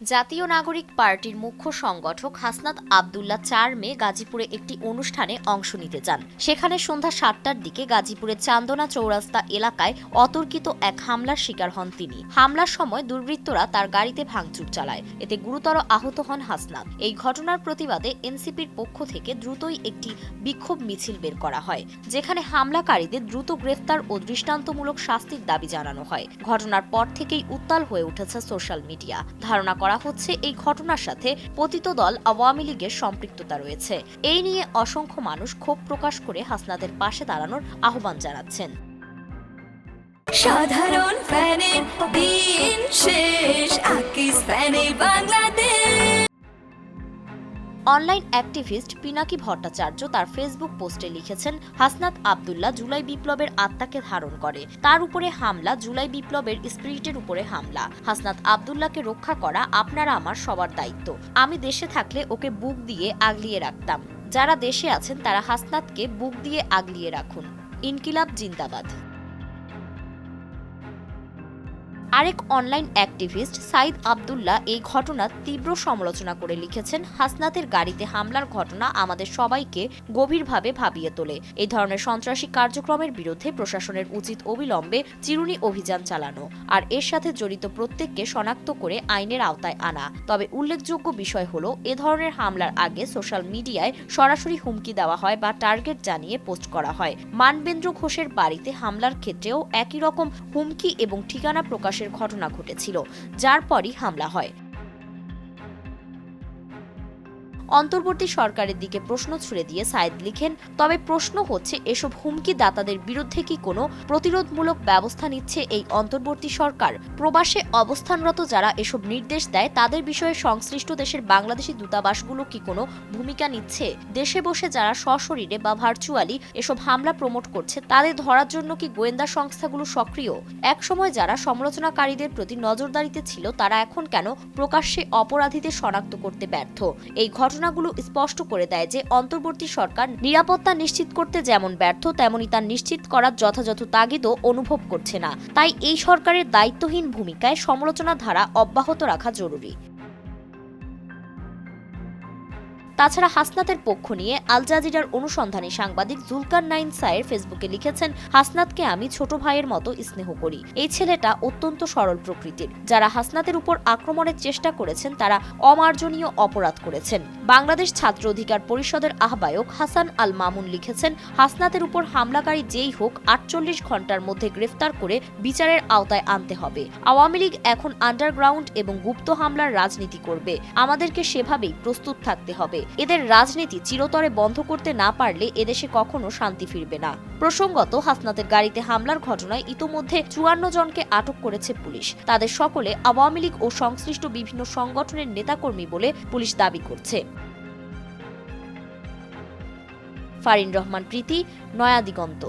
জাতীয় নাগরিক পার্টির মুখ্য সংগঠক হাসনাত আব্দুল্লাহ ৪ মে গাজীপুরে একটি অনুষ্ঠানে অংশ নিতে যান। সেখানে সন্ধ্যা ৭টার দিকে গাজীপুরের চান্দনা চৌরাস্তা এলাকায় অতর্কিত এক হামলার শিকার হন তিনি। হামলার সময় দুর্বৃত্তরা তার গাড়িতে ভাঙচুর চালায়, এতে গুরুতর আহত হন হাসনাত। এই ঘটনার প্রতিবাদে এনসিপির পক্ষ থেকে দ্রুতই একটি বিক্ষোভ মিছিল বের করা হয়, যেখানে হামলাকারীদের দ্রুত গ্রেফতার ও দৃষ্টান্তমূলক শাস্তির দাবি জানানো হয়। ঘটনার পর থেকেই উত্তাল হয়ে উঠেছে সোশ্যাল মিডিয়া। ধারণা করা হচ্ছে এই ঘটনার সাথে পতিত দল আওয়ামী লীগের সম্পৃক্ততা রয়েছে। এই নিয়ে অসংখ্য মানুষ ক্ষোভ প্রকাশ করে হাসনাতের পাশে দাঁড়ানোর আহ্বান জানাচ্ছেন। সাধারণ ফ্যানের দিন শেষ, আকিস ফ্যানে বাংলাদেশ। অনলাইন অ্যাক্টিভিস্ট পিনাকি ভট্টাচার্য তার ফেসবুক পোস্টে লিখেছেন, হাসনাত আব্দুল্লাহ জুলাই বিপ্লবের আত্মাকে ধারণ করে। তার উপরে হামলা জুলাই বিপ্লবের স্পিরিটের উপরে হামলা। হাসনাত আব্দুল্লাহকে রক্ষা করা আপনারা আমার সবার দায়িত্ব। আমি দেশে থাকলে ওকে বুক দিয়ে আগলিয়ে রাখতাম। যারা দেশে আছেন তারা হাসনাতকে বুক দিয়ে আগলিয়ে রাখুন। ইনকিলাব জিন্দাবাদ। আরেক অনলাইন অ্যাক্টিভিস্ট সাইদ আব্দুল্লাহ এই ঘটনার তীব্র সমালোচনা করে লিখেছেন, হাসনাতের গাড়িতে হামলার ঘটনা আমাদের সবাইকে গভীরভাবে ভাবিয়ে তোলে। এই ধরনের সন্ত্রাসী কার্যক্রমের বিরুদ্ধে প্রশাসনের উচিত অবিলম্বে চিরুনি অভিযান চালানো আর এর সাথে জড়িত প্রত্যেককে শনাক্ত করে আইনের আওতায় আনা। তবে উল্লেখযোগ্য বিষয় হলো, এ ধরনের হামলার আগে সোশ্যাল মিডিয়ায় সরাসরি হুমকি দেওয়া হয় বা টার্গেট জানিয়ে পোস্ট করা হয়। মানবেন্দ্র ঘোষের বাড়িতে হামলার ক্ষেত্রেও একই রকম হুমকি এবং ঠিকানা প্রকাশ ঘটনা ঘটেছিল, যার পরই হামলা হয়। অন্তর্বর্তী সরকারের দিকে প্রশ্ন ছুড়ে দিয়ে সাইদ লিখেন, তবে প্রশ্ন হচ্ছে এসব হুমকি দাতাদের বিরুদ্ধে কি কোনো প্রতিরোধমূলক ব্যবস্থা নিচ্ছে এই অন্তর্বর্তী সরকার? প্রবাসে অবস্থানরত যারা এসব নির্দেশ দেয় তাদের বিষয়ে সংশ্লিষ্ট দেশের বাংলাদেশি দূতাবাসগুলো কি কোনো ভূমিকা নিচ্ছে? দেশে বসে যারা সশরীরে বা ভার্চুয়ালি এসব হামলা প্রমোট করছে তাদের ধরার জন্য কি গোয়েন্দা সংস্থাগুলো সক্রিয়? একসময় যারা সমালোচনাকারীদের প্রতি নজরদারিতে ছিল তারা এখন কেন প্রকাশ্যে অপরাধীদের শনাক্ত করতে ব্যর্থ? এই ঘটনাগুলো স্পষ্ট করে দেয় যে অন্তর্বর্তী সরকার নিরাপত্তা নিশ্চিত করতে যেমন ব্যর্থ, তেমনি তা নিশ্চিত করার যথাযথ তাগিদও অনুভব করছে না। তাই এই সরকারের দায়িত্বহীন ভূমিকায় সমালোচনা ধারা অব্যাহত রাখা জরুরি। তাছাড়া হাসনাতের পক্ষ নিয়ে আল জাজিরার অনুসন্ধানী সাংবাদিক জুলকারনাইন সায়ের ফেসবুকে লিখেছেন, হাসনাতকে আমি ছোট ভাইয়ের মতো স্নেহ করি। এই ছেলেটা অত্যন্ত সরল প্রকৃতির। যারা হাসনাতের উপর আক্রমণের চেষ্টা করেছেন তারা অমার্জনীয় অপরাধ করেছেন। বাংলাদেশ ছাত্র অধিকার পরিষদের আহ্বায়ক হাসান আল মামুন লিখেছেন, হাসনাতের উপর হামলাকারী যেই হোক ৪৮ ঘন্টার মধ্যে গ্রেফতার করে বিচারের আওতায় আনতে হবে। আওয়ামী লীগ এখন আন্ডারগ্রাউন্ড এবং গুপ্ত হামলার রাজনীতি করবে। আমাদেরকে সেভাবেই প্রস্তুত থাকতে হবে। এদের রাজনীতি চিরতরে বন্ধ করতে না পারলে এদেশে কখনো শান্তি ফিরবে না। প্রসঙ্গত, হাসনাতের গাড়িতে হামলার ঘটনায় ইতোমধ্যে ৫৪ জনকে আটক করেছে পুলিশ। তাদের সকলে আওয়ামী লীগ ও সংশ্লিষ্ট বিভিন্ন সংগঠনের নেতাকর্মী বলে পুলিশ দাবি করছে। ফারিন রহমান প্রীতি, নয়া দিগন্ত।